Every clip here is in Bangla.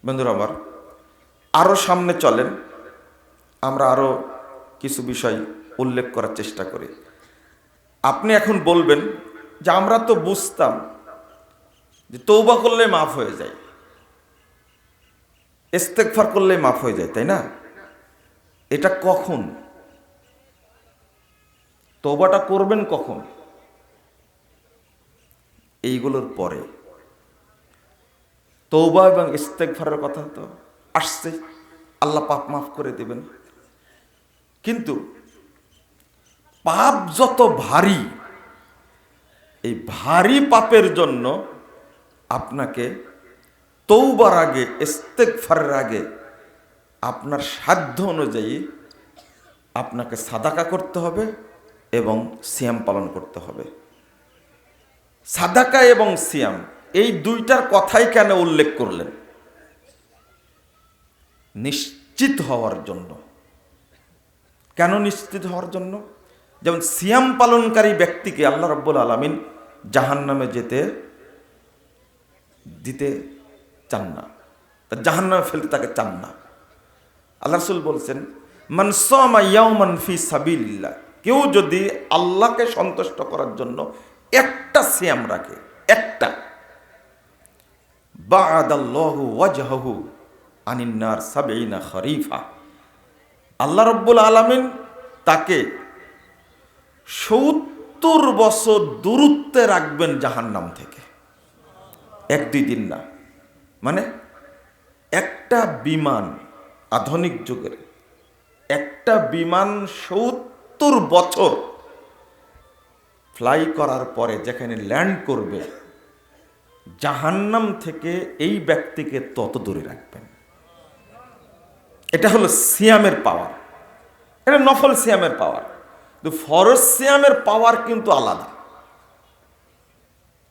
বন্ধুরা আমার, আরও সামনে চলেন, আমরা আরও কিছু বিষয় উল্লেখ করার চেষ্টা করি। আপনি এখন বলবেন যে আমরা তো বুঝতাম যে তৌবা করলে মাফ হয়ে যায়, ইস্তেগফার করলে মাফ হয়ে যায়, তাই না? এটা কখন? তৌবাটা করবেন কখন? এইগুলোর পরে। তৌবা এবং ইস্তেগফারের কথা তো আসছে, আল্লাহ পাপ মাফ করে দেবেন। কিন্তু পাপ যত ভারী, এই ভারী পাপের জন্য আপনাকে তৌবার আগে, ইস্তেগফারের আগে আপনার সাধ্য অনুযায়ী আপনাকে সাদাকা করতে হবে এবং সিয়াম পালন করতে হবে। সাদাকা এবং সিয়াম এই দুইটার কথাই কেন উল্লেখ করলেন? নিশ্চিত হওয়ার জন্য। কেন নিশ্চিত হওয়ার জন্য? যেমন সিয়াম পালনকারী ব্যক্তিকে আল্লাহ রাব্বুল আলামিন জাহান্নামে যেতে দিতে চান না, জাহান্নামে ফেলতে তাকে চান না। আল্লাহ রাসূল বলছেন, মান সামা ইয়াওমান ফি সাবিলিল্লাহ, কেউ যদি আল্লাহকে সন্তুষ্ট করার জন্য একটা সিয়াম রাখে, একটা, বা'আদাল্লাহু ওয়াজহাহু আনিন নার সাবঈনা খরিফা, আল্লাহ রাব্বুল আলামিন তাকে ৭০ বছর দূরত্বে রাখবেন জাহান্নাম থেকে। ১-২ দিন না, মানে একটা বিমান, আধুনিক যুগের একটা বিমান ৭০ বছর ফ্লাই করার পরে যেখানে ল্যান্ড করবে, জাহান্নাম থেকে এই ব্যক্তিকে তত দূরে রাখবেন। এটা হলো সিয়ামের পাওয়ার, এটা নফল সিয়ামের পাওয়ার। কিন্তু ফরজ সিয়ামের পাওয়ার কিন্তু আলাদা।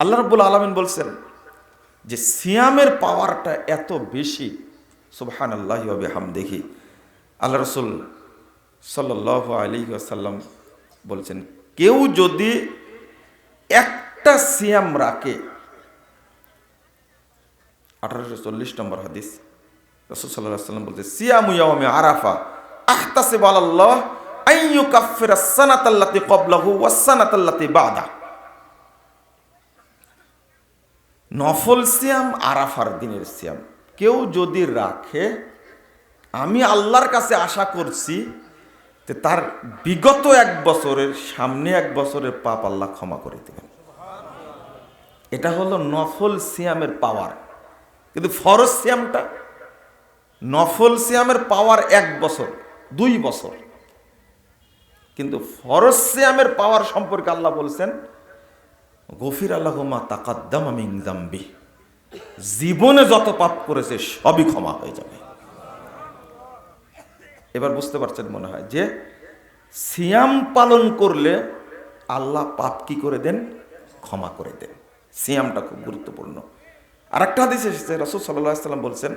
আল্লাহ রাব্বুল আলামিন বলছেন যে সিয়ামের পাওয়ারটা এত বেশি, সুবহানাল্লাহি ওয়া বিহামদিহি। আল্লাহ রাসূল সাল্লাল্লাহু আলাইহি ওয়াসাল্লাম বলছেন, কেউ যদি একটা সিয়াম রাখে, 1840 নম্বর হাদিস, রাসূল সাল্লাল্লাহু আলাইহি ওয়াসাল্লাম বলছেন, সিয়ামু ইয়াউমি আরাফা আহতাসিবু আলাল্লাহ আন ইউকাফফিরা আস-সানাতাল্লাতী ক্বাবলাহু ওয়াস-সানাতাল্লাতী বা'দা। নফল সিয়াম আরাফার দিনের সিয়াম কেউ যদি রাখে, আমি আল্লাহর কাছে আশা করছি যে তার বিগত 1 বছরের, সামনে 1 বছরের পাপ আল্লাহ ক্ষমা করে দেবেন। এটা হলো নফল সিয়ামের পাওয়ার। কিন্তু ফরজ সিয়ামটা, নফল সিয়ামের পাওয়ার 1 বছর, 2 বছর। কিন্তু ফরজ সিয়ামের পাওয়ার সম্পর্কে আল্লাহ বলছেন, গফির লাহু মা তাকাদ্দামা মিন যামবি, জীবনে যত পাপ করেছে সবই ক্ষমা হয়ে যাবে। এবার বুঝতে পারছেন মনে হয় যে সিয়াম পালন করলে আল্লাহ পাপ কি করে দেন? ক্ষমা করে দেন। সিয়ামটা খুব গুরুত্বপূর্ণ। আর একটা হাদিস এসেছে, রাসূল সাল্লাল্লাহু আলাইহি ওয়াসাল্লাম বলছেন,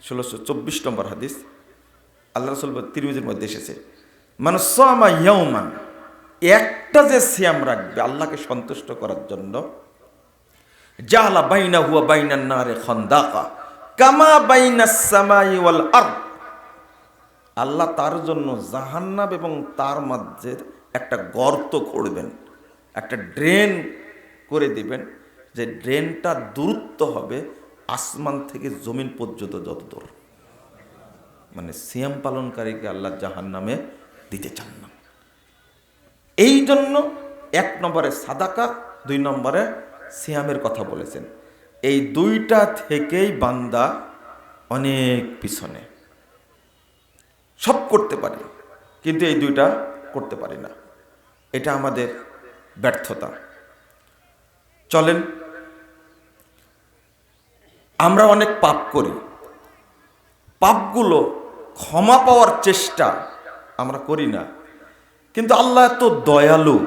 1624 নম্বর হাদিস, আল্লাহ রাসূল তিরমিজির মধ্যে এসেছে, মান সামা ইয়াওমান, একটা যে সিয়াম রাখবে আল্লাহকে সন্তুষ্ট করার জন্য, জাআলা বাইনাহু ওয়া বাইনান নারি খান্দাকা কামা বাইনাস সামাই ওয়াল আরদ, আল্লাহ তার জন্য জাহান্নাম এবং তার মাঝে একটা গর্ত করবেন, একটা ড্রেন করে দিবেন, যে ড্রেনটা দূরত্ব হবে আসমান থেকে জমিন পর্যন্ত যত দূর। মানে সিয়াম পালনকারীকে আল্লাহ জাহান্নামে দিতে চান না। এই জন্য 1 নম্বরে সাদাকা, 2 নম্বরে সিয়ামের কথা বলেছেন। এই দুইটা থেকেই বান্দা অনেক পিছনে। সব করতে পারি কিন্তু এই দুইটা করতে পারি না, এটা আমাদের ব্যর্থতা। চলেন, আমরা অনেক পাপ করি, পাপগুলো ক্ষমা পাওয়ার চেষ্টা আমরা করি না। কিন্তু আল্লাহ এত দয়ালু,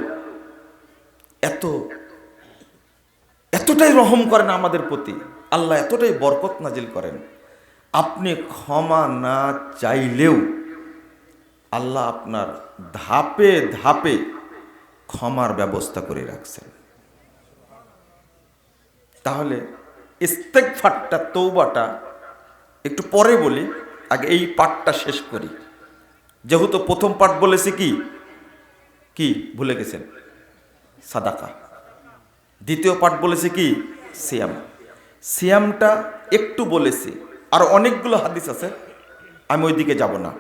এতটাই রহম করেন আমাদের প্রতি, আল্লাহ এতটাই বরকত নাজিল করেন, আপনি ক্ষমা না চাইলেও আল্লাহ আপনার ধাপে ধাপে ক্ষমার ব্যবস্থা করে রাখছেন। তাহলে ইস্তেগফারটা, তৌবাটা একটু পরে বলি, আগে এই পাঠটা শেষ করি। যেহেতু প্রথম পাঠ বলেছি কি কি ভুলে গেছেন? সাদাকা। দ্বিতীয় পাঠ বলেছি কি? সিয়াম। সিয়ামটা একটু বলেছি, আর অনেকগুলো হাদিস আছে, আমি ওইদিকে যাব না,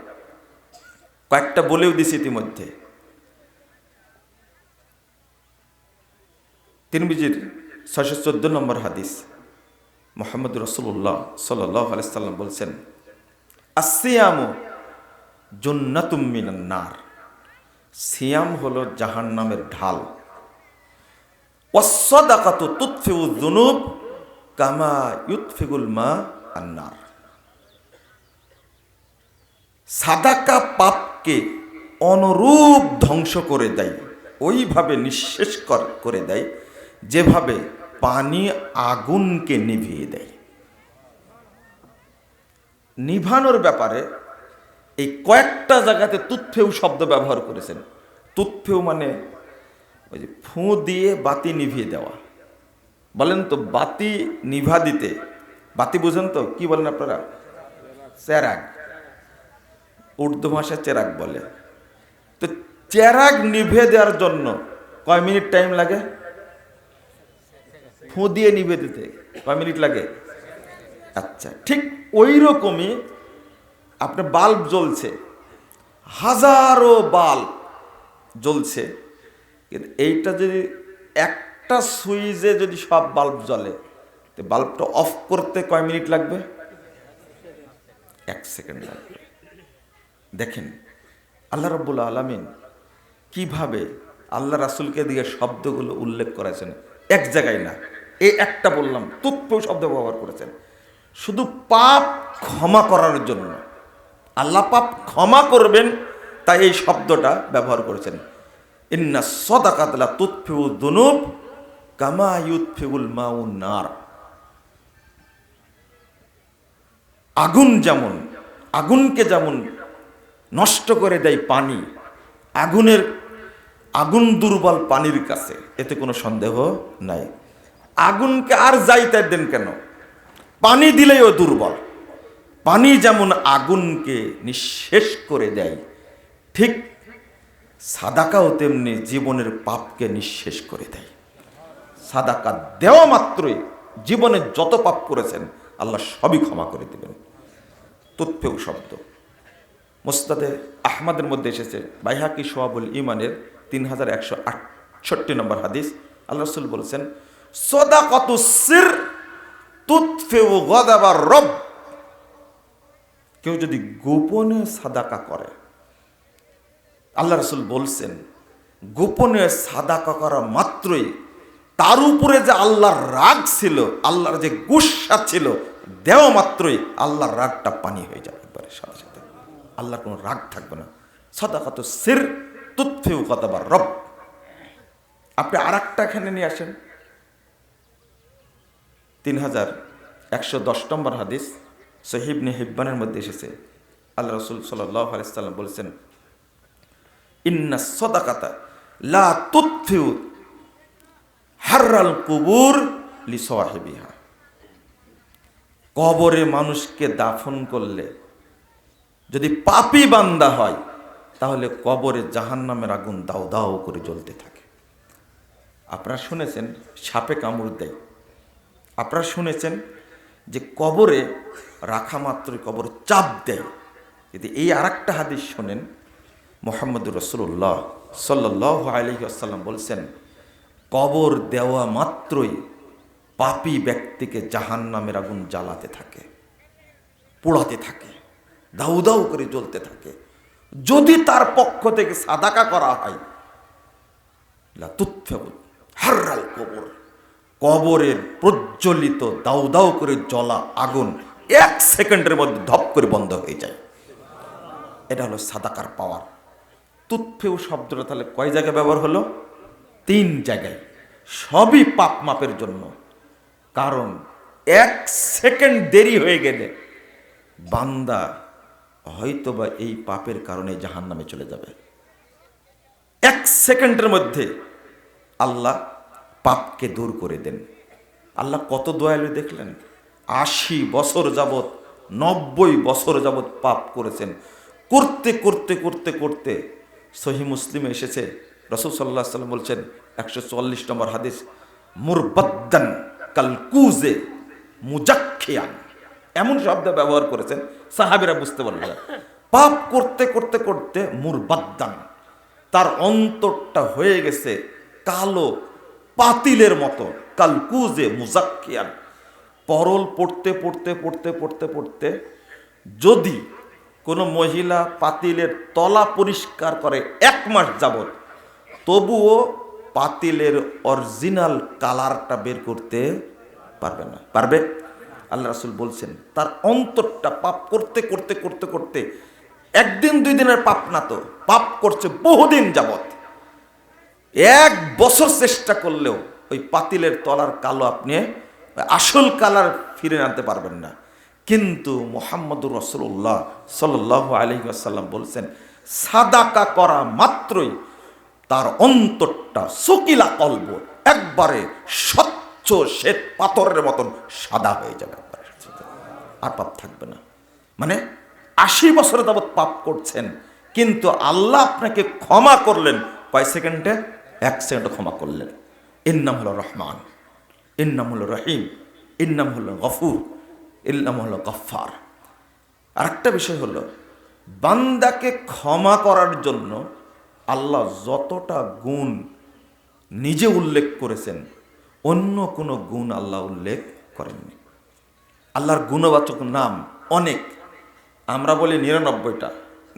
কয়েকটা বলেও দিছি ইতিমধ্যে। তিরমিজির 614 নম্বর হাদিস, মুহাম্মদ রাসূলুল্লাহ সাল্লাল্লাহু আলাইহি সাল্লাম বলছেন, আসিয়ামু জান্নাতুম মিনান নার। সিয়াম হলো জাহান্নামের ঢাল। ওয়াসসাদাকাতু তুতফিউ যুনুব কামা ইউতফিউল মা আন-নার। সাদাকা পাপকে অনুরূপ ধ্বংস করে দেয়, ওইভাবে নিঃশেষ করে দেয় যেভাবে পানি আগুনকে নিভিয়ে দেয়। নিভানোর ব্যাপারে এই কয়েকটা জায়গাতে তুৎফেউ শব্দ ব্যবহার করেছেন। তুৎফেউ মানে ওই যে ফু দিয়ে বাতি নিভিয়ে দেওয়া। বলেন তো, বাতি নিভা দিতে, বাতি বুঝেন তো কি বলেন আপনারা? চেরাগ, উর্দু ভাষায় চেরাগ বলে। তো চেরাগ নিভে দেওয়ার জন্য কয় মিনিট টাইম লাগে? ফু দিয়ে নিভে দিতে কয় মিনিট লাগে? আচ্ছা, ঠিক ওই রকমই আপনার বাল্ব জ্বলছে, হাজারো বাল্ব জ্বলছে, কিন্তু এইটা যদি একটা সুইচে যদি সব বাল্ব জ্বলে, তো বাল্বটা অফ করতে কয় মিনিট লাগবে? 1 সেকেন্ড লাগবে। দেখেন আল্লাহ রাব্বুল আলামিন কিভাবে আল্লাহ রাসূলকে দিয়ে শব্দগুলো উল্লেখ করেছেন, এক জায়গায় না, এই একটা বললাম, তুৎফেউ শব্দ ব্যবহার করেছেন শুধু পাপ ক্ষমা করার জন্য। আল্লাহ পাপ ক্ষমা করবেন, তাই এই শব্দটা ব্যবহার করেছেন। ইন্না সাদাকাত লা তুতফিউ যুনুব কামা ইউতফিউল মাউন নার। আগুন যেমন, আগুনকে যেমন নষ্ট করে দেয় পানি, আগুন দুর্বল পানির কাছে, এতে কোনো সন্দেহ নাই। আগুনকে আর যাইতে দেন কেন, পানি দিলেও দুর্বল। পানি যেমন আগুনকে নিঃশেষ করে দেয়, ঠিক সাদাকাও তেমনি জীবনের পাপকে নিঃশেষ করে দেয়। সাদাকা দেওয়া মাত্রই জীবনে যত পাপ করেছেন আল্লাহ সবই ক্ষমা করে দেবেন। তুৎফেউ শব্দ মুসনাদে আহমদের মধ্যে এসেছে, বাইহাকি শুআবুল ঈমানের 3168 নম্বর হাদিস। আল্লাহ রাসূল বলেছেন, সাদাকাতুস সির তুতফিউ গাদাবার রব। কেউ যদি গোপনে সাদাকা করে, আল্লাহ রাসূল বলছেন, গোপনে সাদাকা করা মাত্রই তার উপরে যে আল্লাহর রাগ ছিল, আল্লাহর যে গুসা ছিল, দেওয়া মাত্রই আল্লাহর রাগটা পানি হয়ে যাবে একবারে সাথে সাথে, আল্লাহর কোনো রাগ থাকবে না। সাদাকাতুস সির তুতফিউ গাদাবার রব। আপনি আর একটা এখানে নিয়ে আসেন, 3110 নম্বর হাদিস, সহিহ ইবনে হিব্বানের মধ্যে এসেছে। আল্লাহ রাসূল সাল্লাল্লাহু আলাইহি ওয়াসাল্লাম বলেছেন, ইন্নাস সাদাকাতা লা তুতফিউ হাররাল কুবুর লিসাহিবিহা। কবরে মানুষকে দাফন করলে যদি পাপী বান্দা হয়, তাহলে কবরে জাহান্নামের আগুন দাউ দাউ করে জ্বলতে থাকে। আপনারা শুনেছেন সাপে কামড় দেয়, আপনারা শুনেছেন যে কবরে রাখা মাত্রই কবর চাপ দেয়। যদি এই আর একটা হাদিস শোনেন, মুহাম্মদুর রাসূলুল্লাহ সাল্লাল্লাহু আলাইহি ওয়াসাল্লাম বলছেন, কবর দেওয়া মাত্রই পাপী ব্যক্তিকে জাহান্নামের আগুন জ্বালাতে থাকে, পোড়াতে থাকে, দাউ দাউ করে জ্বলতে থাকে। যদি তার পক্ষ থেকে সাদাকা করা হয়, লা তুতফিউ হাররাল কবর, কবরের প্রজ্বলিত দাউ দাউ করে জ্বলা আগুন 1 সেকেন্ডের মধ্যে ধপ করে বন্ধ হয়ে যায়। এটা হলো সাদাকার পাওয়ার। তুতফেউ শব্দটা তাহলে কয় জায়গায় ব্যবহার হলো? 3 জায়গায়, সবই পাপ মাপের জন্য। কারণ 1 সেকেন্ড দেরি হয়ে গেলে বান্দা হয়তোবা এই পাপের কারণে জাহান্নামে চলে যাবে। 1 সেকেন্ডের মধ্যে আল্লাহ পাপকে দূর করে দেন। আল্লাহ কত দয়ালু দেখলেন, 80 বছর যাবত 90 বছর যাবত পাপ করেছেন, করতে করতে করতে করতে সহিহ মুসলিমে এসেছে, রাসূল সাল্লাল্লাহু আলাইহি ওয়াসাল্লাম বলছেন 144 নম্বর হাদিস, মুরবাদ্দান কালকুজে মুজাক্খিয়ান, এমন শব্দ ব্যবহার করেছেন সাহাবীরা বুঝতে পারলেন। পাপ করতে করতে করতে মুরবাদ্দান, তার অন্তরটা হয়ে গেছে কালো পাতিলের মতো, কালকুজে মুজাক্কিয়ান, পরল পড়তে পড়তে পড়তে পড়তে পড়তে যদি কোনো মহিলা পাতিলের তলা পরিষ্কার করে 1 মাস যাবত, তবুও পাতিলের অরিজিনাল কালারটা বের করতে পারবে না। পারবে? আল্লাহ রাসূল বলছেন তার অন্তরটা পাপ করতে করতে করতে করতে, 1 দিন 2 দিনের পাপ না তো, পাপ করছে বহুদিন যাবত, 1 বছর চেষ্টা করলেও ওই পাতিলের তলার কালো আপনি আসল কালার ফিরে আনতে পারবেন না। কিন্তু মুহাম্মদুর রাসূলুল্লাহ সাল্লাল্লাহু আলাইহি ওয়াসাল্লাম বলছেন সাদাকা করা মাত্রই তার অন্তরটা সুকিলা কলব, একবারে স্বচ্ছ শ্বেত পাথরের মতন সাদা হয়ে যাবে, আর পাপ থাকবে না। মানে 80 বছর যাবত পাপ করছেন, কিন্তু আল্লাহ আপনাকে ক্ষমা করলেন কয় সেকেন্ডে? 1 সেকেন্ডে ক্ষমা করলেন। এর নাম হলো রহমান, এর নাম হলো রহিম, এর নাম হলো গফুর, এর নাম হলো গফফার। আরেকটা বিষয় হলো, বান্দাকে ক্ষমা করার জন্য আল্লাহ যতটা গুণ নিজে উল্লেখ করেছেন, অন্য কোনো গুণ আল্লাহ উল্লেখ করেননি। আল্লাহর গুণবাচক নাম অনেক, আমরা বলি 99টা,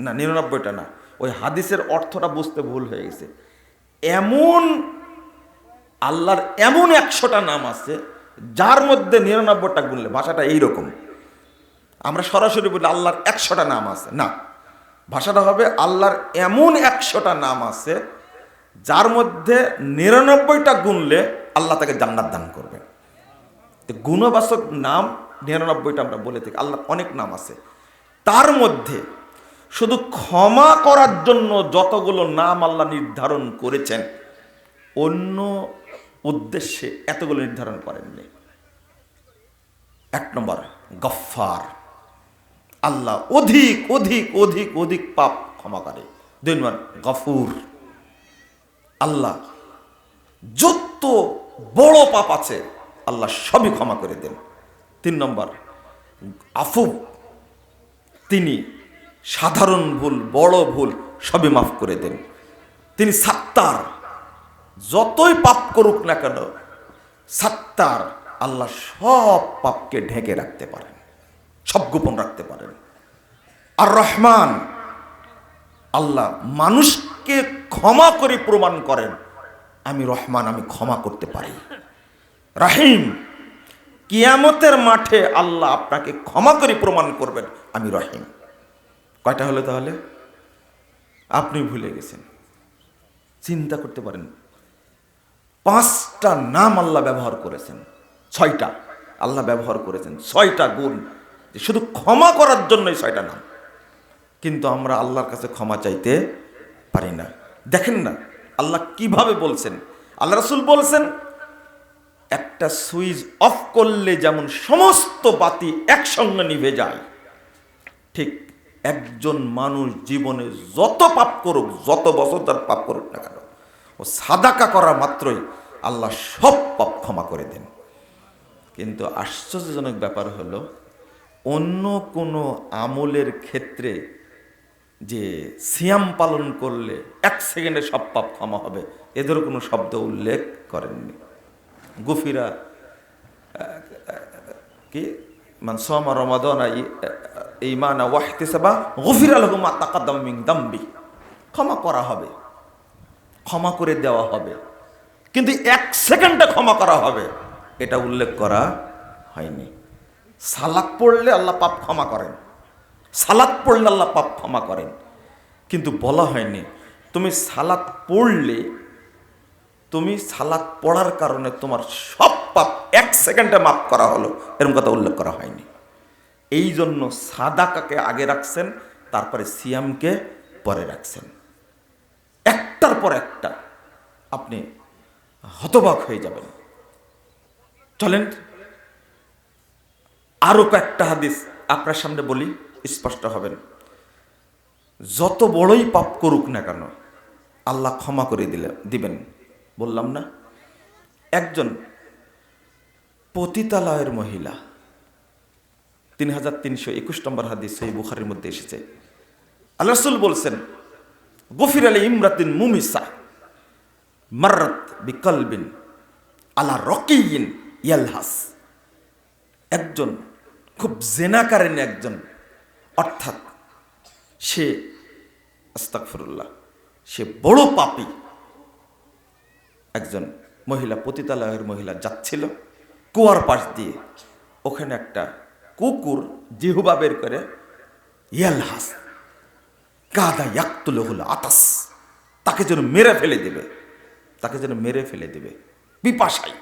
না 99টা না, ওই হাদিসের অর্থটা বুঝতে ভুল হয়ে গেছে। এমন আল্লাহর এমন 100টা নাম আছে যার মধ্যে 99টা গুনলে, ভাষাটা এইরকম, আমরা সরাসরি বলি আল্লাহর 100টা নাম আছে, না, ভাষাটা হবে আল্লাহর এমন 100টা নাম আছে যার মধ্যে 99টা গুনলে আল্লাহ তাকে জান্নাত দান করবে। গুণবাচক নাম 99টা আমরা বলে থাকি, আল্লাহর অনেক নাম আছে, তার মধ্যে শুধু ক্ষমা করার জন্য যতগুলো নাম আল্লাহ নির্ধারণ করেছেন, অন্য উদ্দেশ্যে এতগুলো নির্ধারণ করেননি। 1 নম্বর গফফার, আল্লাহ অধিক অধিক অধিক অধিক পাপ ক্ষমা করে। 2 নম্বর গফুর, আল্লাহ যত বড় পাপ আছে আল্লাহ সবই ক্ষমা করে দেন। 3 নম্বর আফু, তিনি সাধারণ ভুল বড় ভুল সবই মাফ করে দেন। তিনি সাত্তার, যতই পাপ করুক না কেন সাত্তার, আল্লাহ সব পাপকে ঢেকে রাখতে পারেন, সব গোপন রাখতে পারেন। আর রহমান, আল্লাহ মানুষকে ক্ষমা করে প্রমাণ করেন আমি রহমান, আমি ক্ষমা করতে পারি। রহিম, কিয়ামতের মাঠে আল্লাহ আপনাকে ক্ষমা করে প্রমাণ করবেন আমি রহিম। কয়টা হলো তাহলে? আপনি ভুলে গেছেন। চিন্তা করতে পারেন, 5টা নাম আল্লাহ ব্যবহার করেছেন, 6টা আল্লাহ ব্যবহার করেছেন, 6টা গুণ, শুধু ক্ষমা করার জন্যই 6টা নাম। কিন্তু আমরা আল্লাহর কাছে ক্ষমা চাইতে পারি না। দেখেন না আল্লাহ কিভাবে বলছেন, আল্লাহ রাসূল বলছেন একটা সুইচ অফ করলে যেমন সমস্ত বাতি একসঙ্গে নিভে যায়, ঠিক একজন মানুষ জীবনে যত পাপ করুক, যত বছর তার পাপ করুক না কেন, ও সাদাকা করা মাত্রই আল্লাহ সব পাপ ক্ষমা করে দেন। কিন্তু আশ্চর্যজনক ব্যাপার হলো, অন্য কোনো আমলের ক্ষেত্রে যে সিয়াম পালন করলে 1 সেকেন্ডে সব পাপ ক্ষমা হবে, এদের কোনো শব্দ উল্লেখ করেননি। গুফিরা কি মান সামা রমাদান ঈমানা ওয়া ইহতিসাবা গুফিরা লাহু মা তাকাদ্দামা মিন দামবি, ক্ষমা করা হবে, ক্ষমা করে দেওয়া হবে, কিন্তু 1 সেকেন্ডে ক্ষমা করা হবে এটা উল্লেখ করা হয়নি। সালাত পড়লে আল্লাহ পাপ ক্ষমা করেন, সালাত পড়লে আল্লাহ পাপ ক্ষমা করেন, কিন্তু বলা হয়নি তুমি সালাত পড়লে, তুমি সালাত পড়ার কারণে তোমার সব পাপ 1 সেকেন্ডে মাফ করা হলো, এরকম কথা উল্লেখ করা হয়নি। এই জন্য সাদাকাকে আগে রাখছেন, তারপরে সিয়ামকে পরে রাখছেন। একটার পর একটা আপনি হতবাক হয়ে যাবেন। চলেন আরো কয়েকটা হাদিস আপনার সামনে বলি, স্পষ্ট হবেন। যত বড়ই পাপ করুক না কেন আল্লাহ ক্ষমা করে দিবেন। বললাম না, একজন পতিতালয়ের মহিলা, 3321 নম্বর হাদিস সহিহ বুখারীর মধ্যে এসেছে। আল্লাহ রাসূল বলছেন, গফির আলী ইমরাতিন মুমিসা মাররাত বিকলবিন আলা রকিয়িন ইয়ালহাস। একজন খুব জেনাকারেন একজন, অর্থাৎ সে আস্তাগফিরুল্লাহ, সে বড় পাপী একজন মহিলা, পতিতালয়ের মহিলা যাচ্ছিল কুয়ার পাশ দিয়ে, ওখানে একটা কুকুর জিহ্বা বের করে ইয়ালহাস কাদা ইয়াকতুলুহুল আতাস, তাকে যেন মেরে ফেলে দেবে, তাকে যেন মেরে ফেলে দেবে পিপাসায়।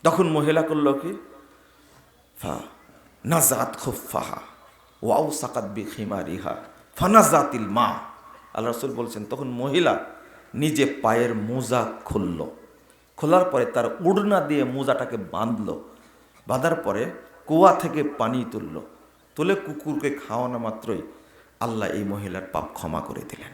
তখন মহিলা করল কি, ফা নাজাত খুফাহা ওয়াও সাকাত বিখিমারিহা ফানাজাতিল মা। আল্লাহ রাসূল বলছেন, তখন মহিলা নিজে পায়ের মোজা খুলল, খোলার পরে তার উড়না দিয়ে মোজাটাকে বাঁধল, বাঁধার পরে কুয়া থেকে পানি তুলল, তুলে কুকুরকে খাওয়ানো মাত্রই আল্লাহ এই মহিলার পাপ ক্ষমা করে দিলেন।